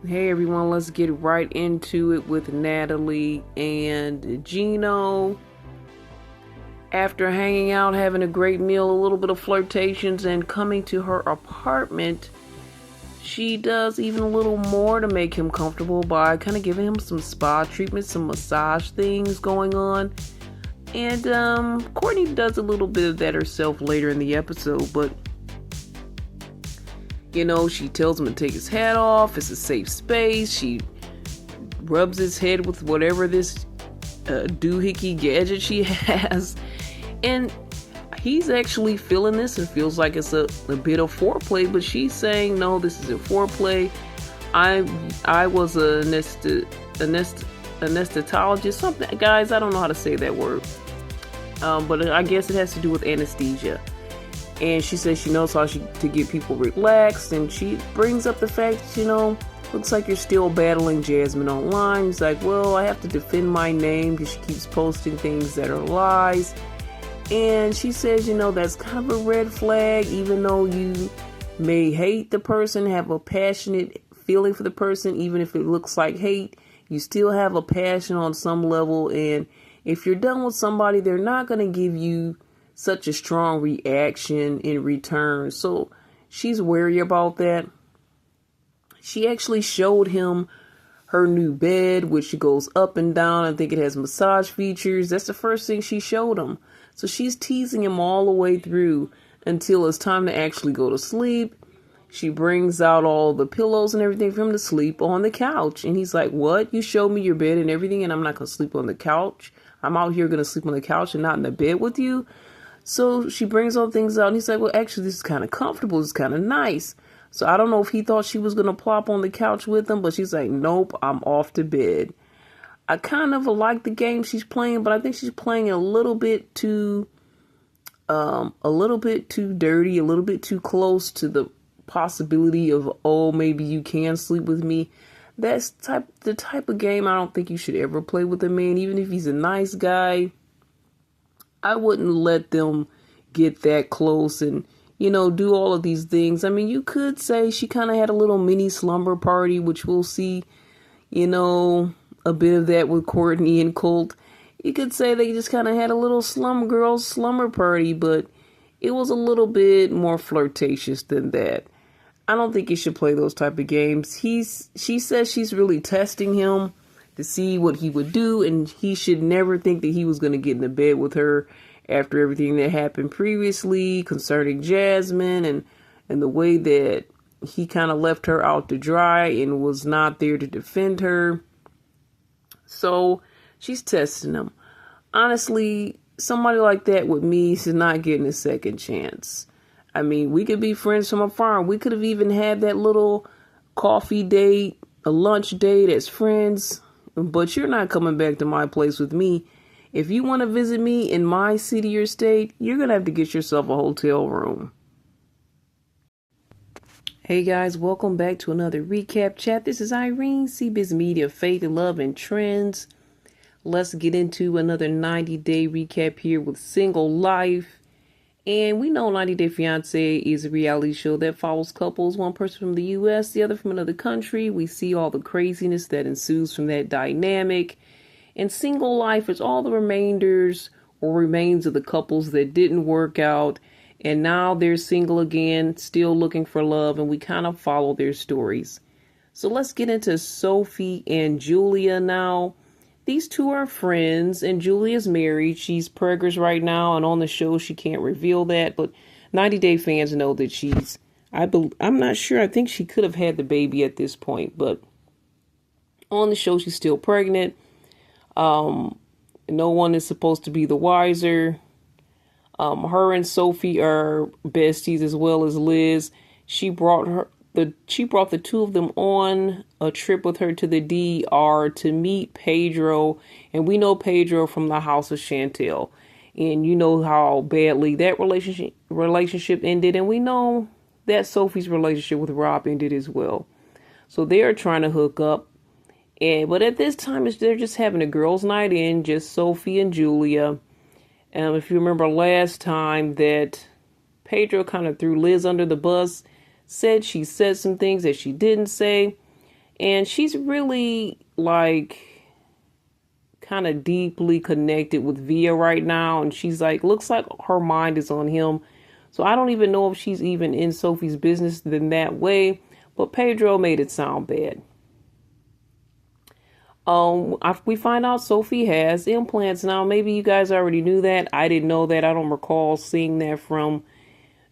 Hey everyone, let's get right into it with Natalie and Gino. After hanging out, having a great meal, a little bit of flirtations, and coming to her apartment, she does even a little more to make him comfortable by kind of giving him some spa treatments, some massage things going on. And Courtney does a little bit of that herself later in the episode, but she tells him to take his hat off. It's a safe space. She rubs his head with whatever this doohickey gadget she has. And he's actually feeling this and feels like it's a bit of foreplay, but she's saying, no, this isn't foreplay. I was a anesthetologist, something. Guys, I don't know how to say that word. But I guess it has to do with anesthesia. And she says she knows how to get people relaxed, and she brings up the fact, looks like you're still battling Jasmine online. He's like, well, I have to defend my name because she keeps posting things that are lies. And she says, that's kind of a red flag, even though you may hate the person, have a passionate feeling for the person, even if it looks like hate, you still have a passion on some level. And if you're done with somebody, they're not going to give you such a strong reaction in return. So she's wary about that. She actually showed him her new bed, which goes up and down. I think it has massage features. That's the first thing she showed him. So she's teasing him all the way through until it's time to actually go to sleep. She brings out all the pillows and everything for him to sleep on the couch. And he's like, what? You showed me your bed and everything, and I'm not going to sleep on the couch? I'm out here going to sleep on the couch and not in the bed with you? So she brings all things out, and he's like, well, actually, this is kind of comfortable. This is kind of nice. So I don't know if he thought she was going to plop on the couch with him, but she's like, nope, I'm off to bed. I kind of like the game she's playing, but I think she's playing a little bit too dirty, a little bit too close to the possibility of, oh, maybe you can sleep with me. That's the type of game I don't think you should ever play with a man, even if he's a nice guy. I wouldn't let them get that close and, do all of these things. I mean, you could say she kind of had a little mini slumber party, which we'll see, a bit of that with Courtney and Colt. You could say they just kind of had a little slumber party, but it was a little bit more flirtatious than that. I don't think you should play those type of games. She says she's really testing him to see what he would do, and he should never think that he was going to get into bed with her after everything that happened previously concerning Jasmine and the way that he kind of left her out to dry and was not there to defend her. So she's testing him. Honestly, somebody like that with me is not getting a second chance. I mean, we could be friends from afar. We could have even had that little coffee date, a lunch date as friends. But you're not coming back to my place with me. If you want to visit me in my city or state, you're going to have to get yourself a hotel room. Hey guys, welcome back to another recap chat. This is Irene, CBiz Media, Faith, Love, and Trends. Let's get into another 90-day recap here with Single Life. And we know 90 Day Fiancé is a reality show that follows couples, one person from the U.S., the other from another country. We see all the craziness that ensues from that dynamic. And Single Life is all the remains of the couples that didn't work out. And now they're single again, still looking for love, and we kind of follow their stories. So let's get into Sophie and Julia now. These two are friends, and Julia's married. She's preggers right now, and on the show she can't reveal that, but 90 Day fans know that I'm not sure. I think she could have had the baby at this point, but on the show she's still pregnant. No one is supposed to be the wiser. Her and Sophie are besties as well as Liz. She brought the two of them on a trip with her to the DR to meet Pedro. And we know Pedro from the House of Chantel. And you know how badly that relationship ended. And we know that Sophie's relationship with Rob ended as well. So they are trying to hook up. But at this time, they're just having a girls' night in, just Sophie and Julia. If you remember last time that Pedro kind of threw Liz under the bus, said she said some things that she didn't say. And she's really like kind of deeply connected with Via right now. And she's like, looks like her mind is on him. So I don't even know if she's even in Sophie's business in that way. But Pedro made it sound bad. We find out Sophie has implants now. Maybe you guys already knew that. I didn't know that. I don't recall seeing that from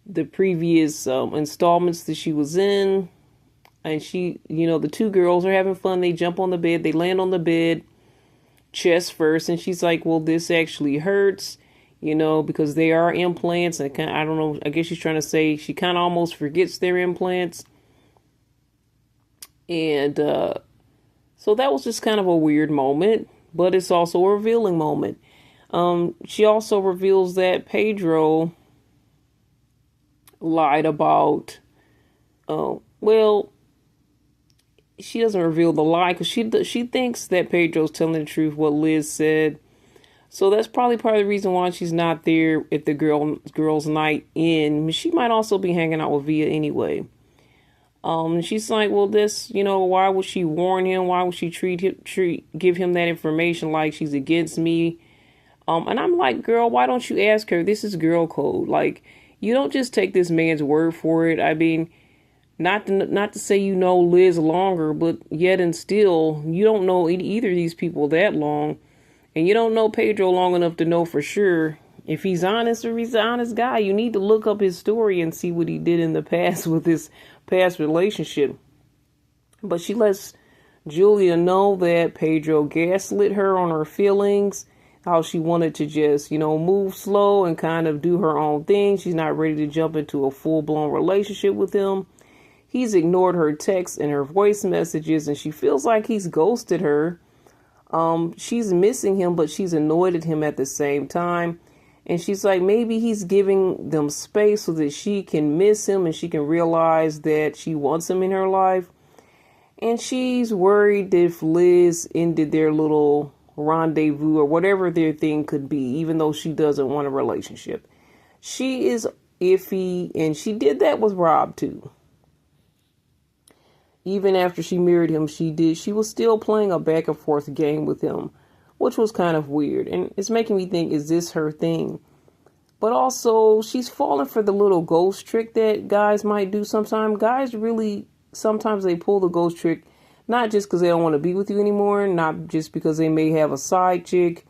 the previous installments that she was in. And she, the two girls are having fun. They jump on the bed. They land on the bed, chest first. And she's like, well, this actually hurts, because they are implants. And I don't know. I guess she's trying to say she kind of almost forgets their implants. And so that was just kind of a weird moment. But it's also a revealing moment. She also reveals that Pedro lied about, she doesn't reveal the lie because she thinks that Pedro's telling the truth, what Liz said. So that's probably part of the reason why she's not there at the girls' night in. She might also be hanging out with Via anyway. She's like, well, why would she warn him? Why would she give him that information like she's against me? And I'm like, girl, why don't you ask her? This is girl code. Like, you don't just take this man's word for it. I mean, not to say Liz longer, but yet and still, you don't know either of these people that long. And you don't know Pedro long enough to know for sure if he's honest or he's an honest guy. You need to look up his story and see what he did in the past with his past relationship. But she lets Julia know that Pedro gaslit her on her feelings, how she wanted to just, move slow and kind of do her own thing. She's not ready to jump into a full-blown relationship with him. He's ignored her texts and her voice messages, and she feels like he's ghosted her. She's missing him, but she's annoyed at him at the same time. And she's like, maybe he's giving them space so that she can miss him and she can realize that she wants him in her life. And she's worried if Liz ended their little rendezvous or whatever their thing could be, even though she doesn't want a relationship. She is iffy, and she did that with Rob too. Even after she married him, she was still playing a back and forth game with him, which was kind of weird. And it's making me think, is this her thing? But also, she's falling for the little ghost trick that guys might do sometimes. Guys really, sometimes they pull the ghost trick, not just because they don't want to be with you anymore, not just because they may have a side chick,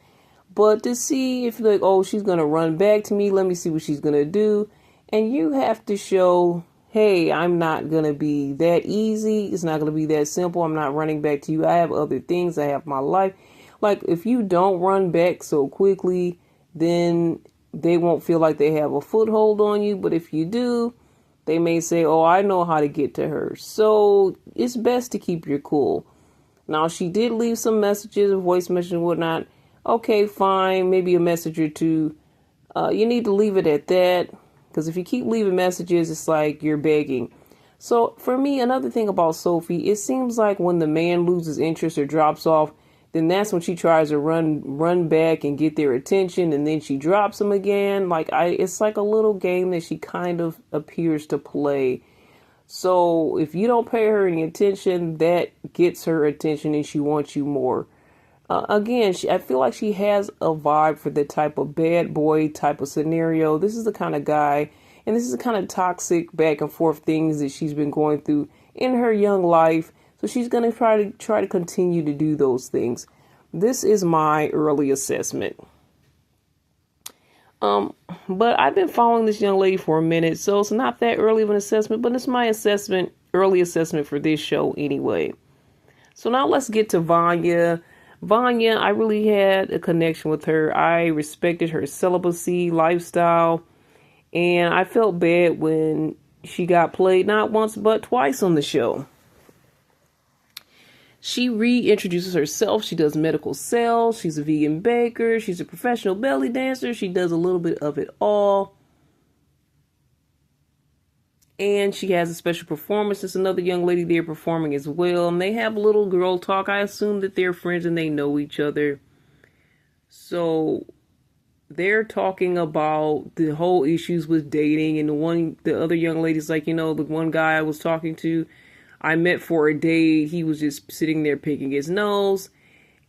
but to see if like, oh, she's going to run back to me. Let me see what she's going to do. And you have to show, hey, I'm not going to be that easy. It's not going to be that simple. I'm not running back to you. I have other things. I have my life. Like, if you don't run back so quickly, then they won't feel like they have a foothold on you. But if you do, they may say, oh, I know how to get to her. So it's best to keep your cool. Now, she did leave some messages, a voice message and whatnot. Okay, fine. Maybe a message or two. You need to leave it at that. Because if you keep leaving messages, it's like you're begging. So for me, another thing about Sophie, it seems like when the man loses interest or drops off, then that's when she tries to run back and get their attention, and then she drops them again. It's like a little game that she kind of appears to play. So if you don't pay her any attention, that gets her attention and she wants you more. Again, I feel like she has a vibe for the type of bad boy type of scenario. This is the kind of guy, and this is the kind of toxic back and forth things that she's been going through in her young life. So she's going to try to continue to do those things. This is my early assessment. But I've been following this young lady for a minute, so it's not that early of an assessment, but it's my early assessment for this show anyway. So now let's get to Vanya. Vanya, I really had a connection with her. I respected her celibacy lifestyle, and I felt bad when she got played not once but twice on the show. She reintroduces herself. She does medical sales. She's a vegan baker. She's a professional belly dancer. She does a little bit of it all. And she has a special performance. There's another young lady there performing as well. And they have a little girl talk. I assume that they're friends and they know each other. So they're talking about the whole issues with dating. And the other young lady's like, the one guy I was talking to, I met for a date. He was just sitting there picking his nose.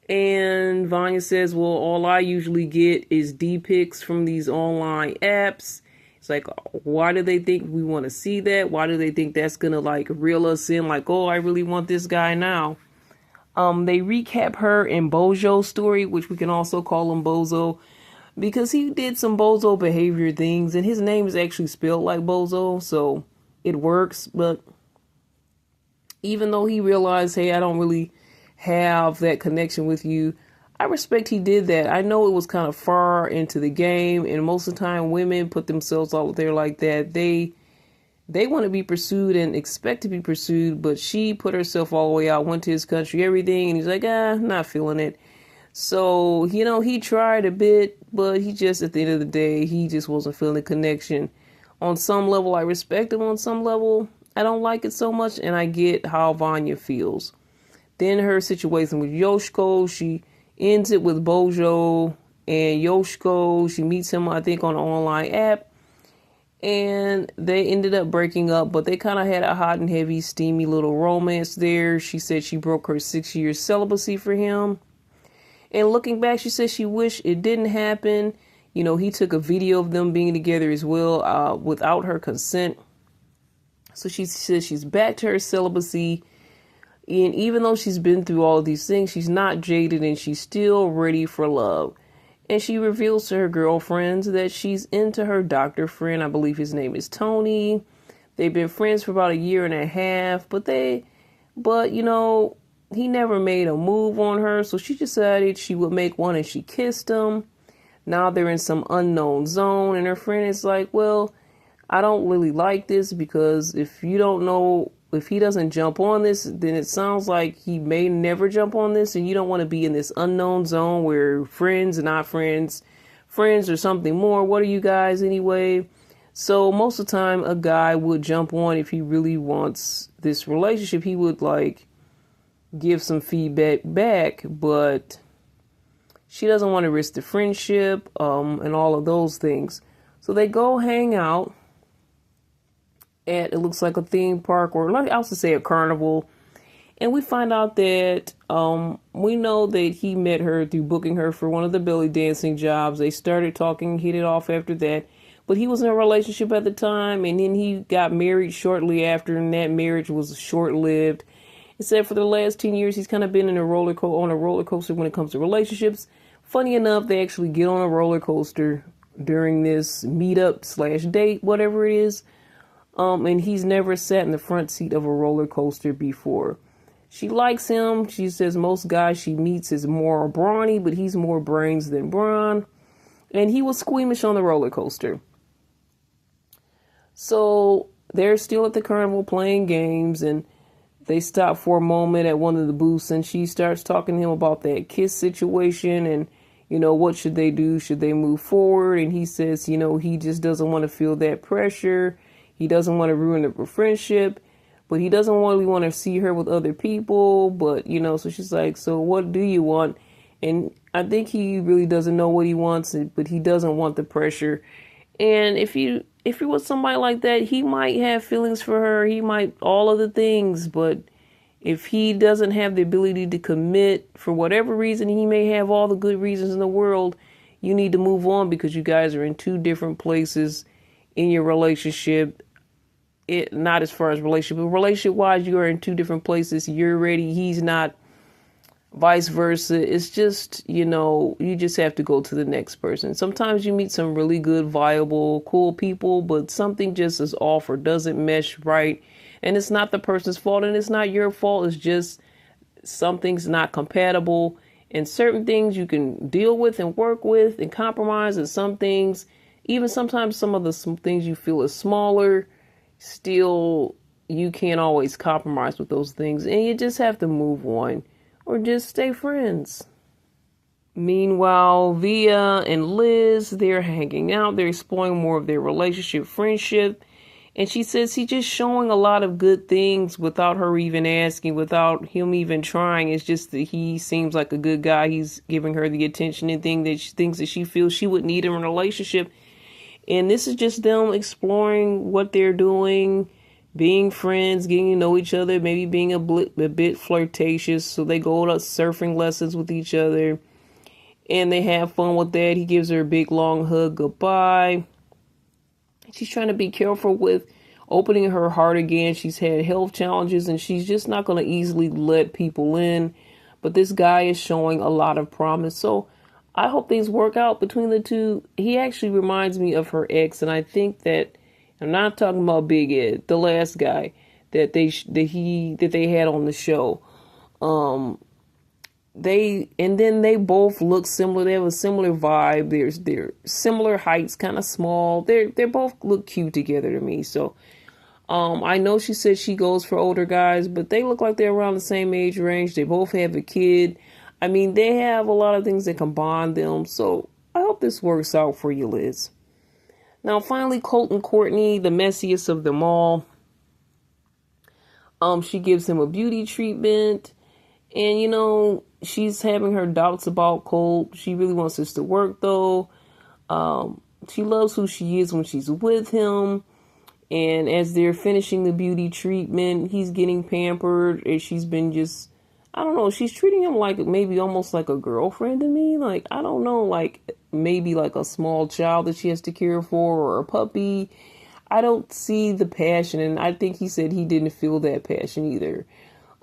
And Vanya says, well, all I usually get is D-pics from these online apps. It's like, why do they think we want to see that? Why do they think that's going to like reel us in? Like, oh, I really want this guy now. They recap her and Bojo's story, which we can also call him Bozo, because he did some Bozo behavior things, and his name is actually spelled like Bozo, so it works. But even though he realized, hey, I don't really have that connection with you, I respect he did that. I know it was kind of far into the game, and most of the time women put themselves out there like that. They want to be pursued and expect to be pursued, but she put herself all the way out, went to his country, everything, and he's like, not feeling it. So, he tried a bit, but he just, at the end of the day, he just wasn't feeling the connection. On some level, I respect him. On some level, I don't like it so much, and I get how Vanya feels. Then her situation with Yoshiko, she ends it with Bojo and Yoshiko. She meets him, I think, on an online app. And they ended up breaking up, but they kind of had a hot and heavy, steamy little romance there. She said she broke her 6-year celibacy for him. And looking back, she said she wished it didn't happen. He took a video of them being together as well, without her consent. So she says she's back to her celibacy. And even though she's been through all of these things, she's not jaded and she's still ready for love. And she reveals to her girlfriends that she's into her doctor friend. I believe his name is Tony. They've been friends for about 1.5 years, but he never made a move on her. So she decided she would make one, and she kissed him. Now they're in some unknown zone, and her friend is like, well, I don't really like this, because if you don't know, if he doesn't jump on this, then it sounds like he may never jump on this, and you don't want to be in this unknown zone where friends are not friends, friends or something more. What are you guys anyway? So most of the time, a guy would jump on if he really wants this relationship. He would like give some feedback back, but she doesn't want to risk the friendship, and all of those things. So they go hang out at, it looks like a theme park, or like I also say a carnival. And we find out that we know that he met her through booking her for one of the belly dancing jobs. They started talking, hit it off after that. But he was in a relationship at the time, and then he got married shortly after, and that marriage was short-lived. It said for the last 10 years, he's kind of been on a roller coaster when it comes to relationships. Funny enough, they actually get on a roller coaster during this meetup/date, whatever it is. And he's never sat in the front seat of a roller coaster before. She likes him. She says most guys she meets is more brawny, but he's more brains than brawn. And he was squeamish on the roller coaster. So they're still at the carnival playing games, and they stop for a moment at one of the booths, and she starts talking to him about that kiss situation and, what should they do? Should they move forward? And he says, he just doesn't want to feel that pressure. He doesn't want to ruin the friendship, but he doesn't really want to see her with other people. But, so she's like, so what do you want? And I think he really doesn't know what he wants, but he doesn't want the pressure. And if you're with somebody like that, he might have feelings for her. He might, all of the things, but if he doesn't have the ability to commit for whatever reason, he may have all the good reasons in the world, you need to move on, because you guys are in two different places in your relationship. Not as far as relationship, but relationship wise, you are in two different places. You're ready. He's not, vice versa. It's just, you just have to go to the next person. Sometimes you meet some really good, viable, cool people, but something just is off or doesn't mesh right. And it's not the person's fault, and it's not your fault. It's just something's not compatible. And certain things you can deal with and work with and compromise. And some things, even sometimes some of the things you feel is smaller, still you can't always compromise with those things. And you just have to move on or just stay friends. Meanwhile, Via and Liz, they're hanging out. They're exploring more of their relationship, friendship. And she says he's just showing a lot of good things without her even asking, without him even trying. It's just that he seems like a good guy. He's giving her the attention and things that she feels she would need in a relationship. And this is just them exploring what they're doing, being friends, getting to know each other, maybe being a bit flirtatious. So they go to surfing lessons with each other and they have fun with that. He gives her a big long hug goodbye. She's trying to be careful with opening her heart again. She's had health challenges and she's just not going to easily let people in. But this guy is showing a lot of promise. So I hope things work out between the two. He actually reminds me of her ex, and I think that I'm not talking about Big Ed, the last guy that they had on the show. They both look similar. They have a similar vibe. They're similar heights, kind of small. They both look cute together to me. So I know she said she goes for older guys, but they look like they're around the same age range. They both have a kid. I mean, they have a lot of things that can bond them. So I hope this works out for you, Liz. Now, finally, Colt and Courtney, the messiest of them all. She gives him a beauty treatment. And, you know, she's having her doubts about Colt. She really wants this to work, though. She loves who she is when she's with him. And as they're finishing the beauty treatment, he's getting pampered. And she's been just, I don't know, she's treating him like maybe almost like a girlfriend to me. Like, I don't know, like maybe like a small child that she has to care for or a puppy. I don't see the passion. And I think he said he didn't feel that passion either.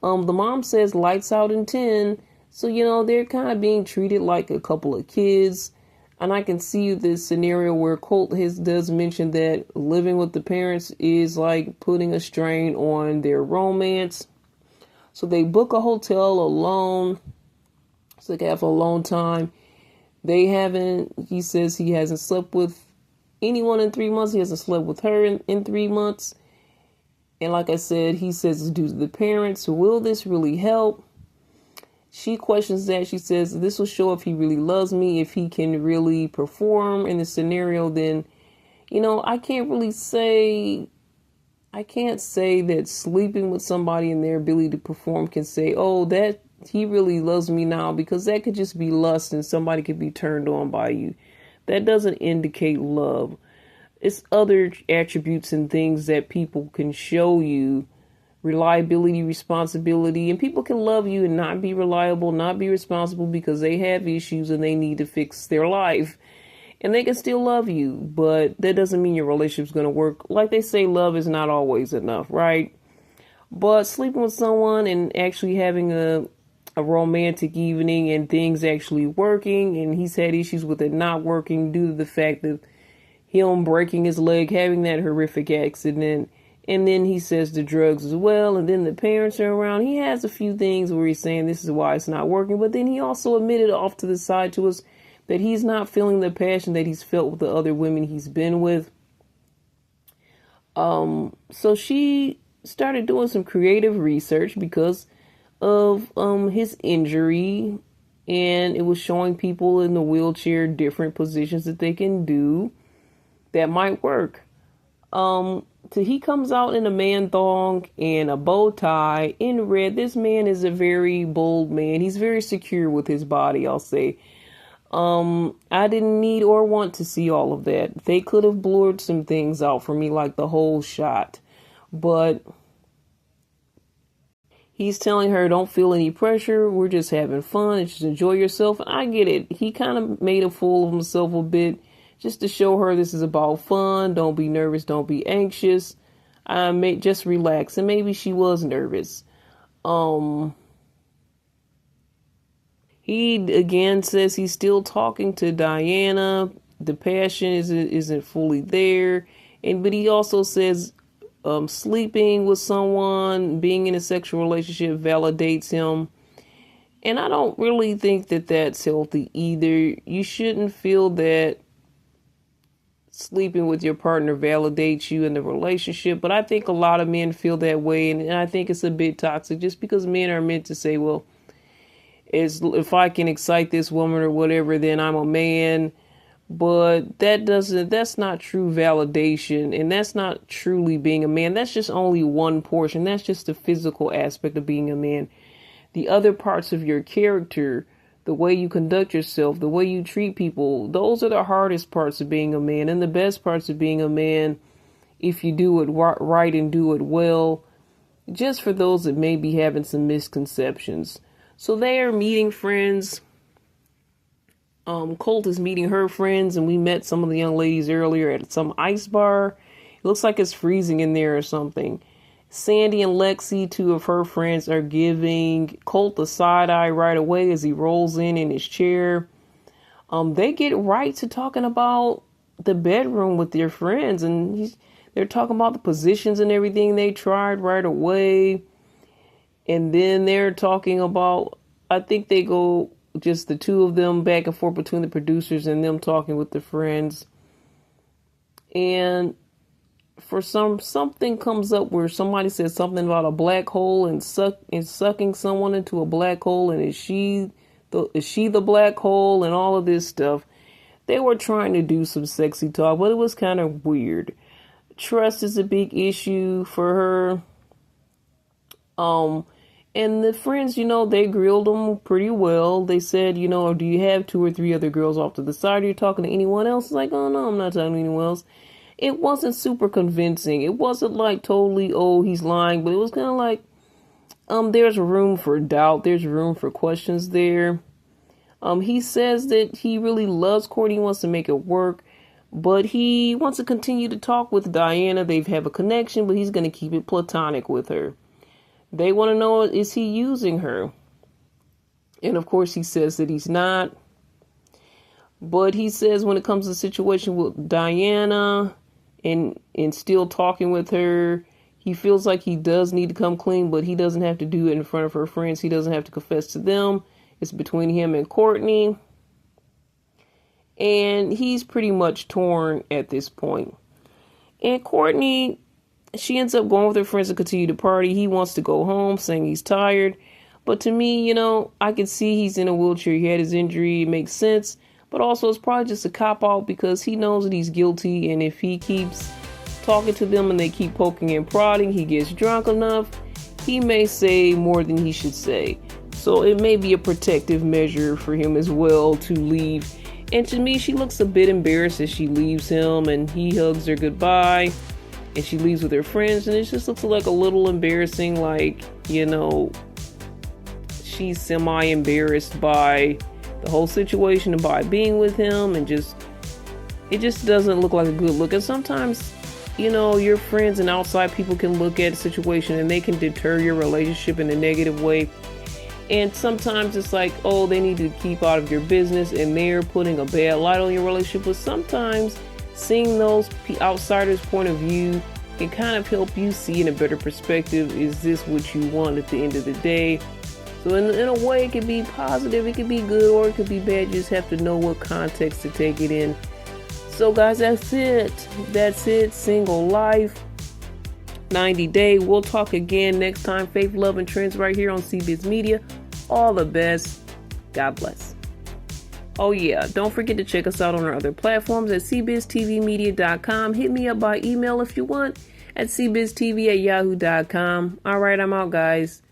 The mom says lights out in 10. So, you know, they're kind of being treated like a couple of kids. And I can see this scenario where Colt does mention that living with the parents is like putting a strain on their romance. So they book a hotel alone. So they can have a alone time. He says he hasn't slept with anyone in 3 months. He hasn't slept with her in 3 months. And like I said, he says it's due to the parents. Will this really help? She questions that. She says this will show if he really loves me, if he can really perform in the scenario. Then, you know, I can't say that sleeping with somebody and their ability to perform can say, oh, that he really loves me now, because that could just be lust and somebody could be turned on by you. That doesn't indicate love. It's other attributes and things that people can show you. Reliability, responsibility, and people can love you and not be reliable, not be responsible because they have issues and they need to fix their life. And they can still love you, but that doesn't mean your relationship's going to work. Like they say, love is not always enough, right? But sleeping with someone and actually having a romantic evening and things actually working, and he's had issues with it not working due to the fact that him breaking his leg, having that horrific accident, and then he says the drugs as well, and then the parents are around. He has a few things where he's saying this is why it's not working, but then he also admitted off to the side to us that he's not feeling the passion that he's felt with the other women he's been with. So she started doing some creative research because of his injury, and it was showing people in the wheelchair different positions that they can do that might work. So he comes out in a man thong and a bow tie in red. This man is a very bold man. He's very secure with his body, I'll say. I didn't need or want to see all of that. They could have blurred some things out for me, like the whole shot. But he's telling her, don't feel any pressure. We're just having fun and just enjoy yourself. And I get it. He kind of made a fool of himself a bit just to show her this is about fun. Don't be nervous. Don't be anxious. Just relax. And maybe she was nervous. He again says he's still talking to Diana. The passion isn't fully there. But he also says sleeping with someone, being in a sexual relationship validates him. And I don't really think that that's healthy either. You shouldn't feel that sleeping with your partner validates you in the relationship. But I think a lot of men feel that way. And I think it's a bit toxic just because men are meant to say, well, if I can excite this woman or whatever, then I'm a man. But that's not true validation. And that's not truly being a man. That's just only one portion. That's just the physical aspect of being a man. The other parts of your character, the way you conduct yourself, the way you treat people, those are the hardest parts of being a man. And the best parts of being a man if you do it right and do it well, just for those that may be having some misconceptions. So they are meeting friends. Colt is meeting her friends, and we met some of the young ladies earlier at some ice bar. It looks like it's freezing in there or something. Sandy and Lexi, two of her friends, are giving Colt a side eye right away as he rolls in his chair. They get right to talking about the bedroom with their friends, and they're talking about the positions and everything they tried right away. And then they're talking about, I think they go just the two of them back and forth between the producers and them talking with the friends. And for something comes up where somebody says something about a black hole and sucking someone into a black hole, and is she the black hole, and all of this stuff. They were trying to do some sexy talk, but it was kind of weird. Trust is a big issue for her. And the friends, they grilled them pretty well. They said, do you have 2 or 3 other girls off to the side? Are you talking to anyone else? It's like, oh no, I'm not talking to anyone else. It wasn't super convincing. It wasn't like totally, oh, he's lying, but it was kind of like, there's room for doubt. There's room for questions there. He says that he really loves Courtney, wants to make it work, but he wants to continue to talk with Diana. They have a connection, but he's going to keep it platonic with her. They want to know, is he using her? And of course he says that he's not. But he says when it comes to the situation with Diana and still talking with her, he feels like he does need to come clean, but he doesn't have to do it in front of her friends. He doesn't have to confess to them. It's between him and Courtney. And he's pretty much torn at this point. And Courtney, she ends up going with her friends to continue to party. He wants to go home, saying he's tired. But to me, I can see he's in a wheelchair. He had his injury. It makes sense. But also, it's probably just a cop-out because he knows that he's guilty. And if he keeps talking to them and they keep poking and prodding, he gets drunk enough, he may say more than he should say. So it may be a protective measure for him as well to leave. And to me, she looks a bit embarrassed as she leaves him and he hugs her goodbye. And she leaves with her friends, and it just looks like a little embarrassing, like, she's semi-embarrassed by the whole situation and by being with him, and it just doesn't look like a good look. And sometimes, your friends and outside people can look at a situation and they can deter your relationship in a negative way. And sometimes it's like, oh, they need to keep out of your business, and they're putting a bad light on your relationship. But sometimes seeing those outsiders' point of view can kind of help you see in a better perspective, is this what you want at the end of the day? So in a way, it could be positive, it could be good, or it could be bad. You just have to know what context to take it in. So guys, that's it. Single life, 90 Day. We'll talk again next time. Faith, Love, and Trends right here on CBiz Media. All the best. God bless. Oh yeah, don't forget to check us out on our other platforms at cbiztvmedia.com. Hit me up by email if you want at cbiztv@yahoo.com. All right, I'm out, guys.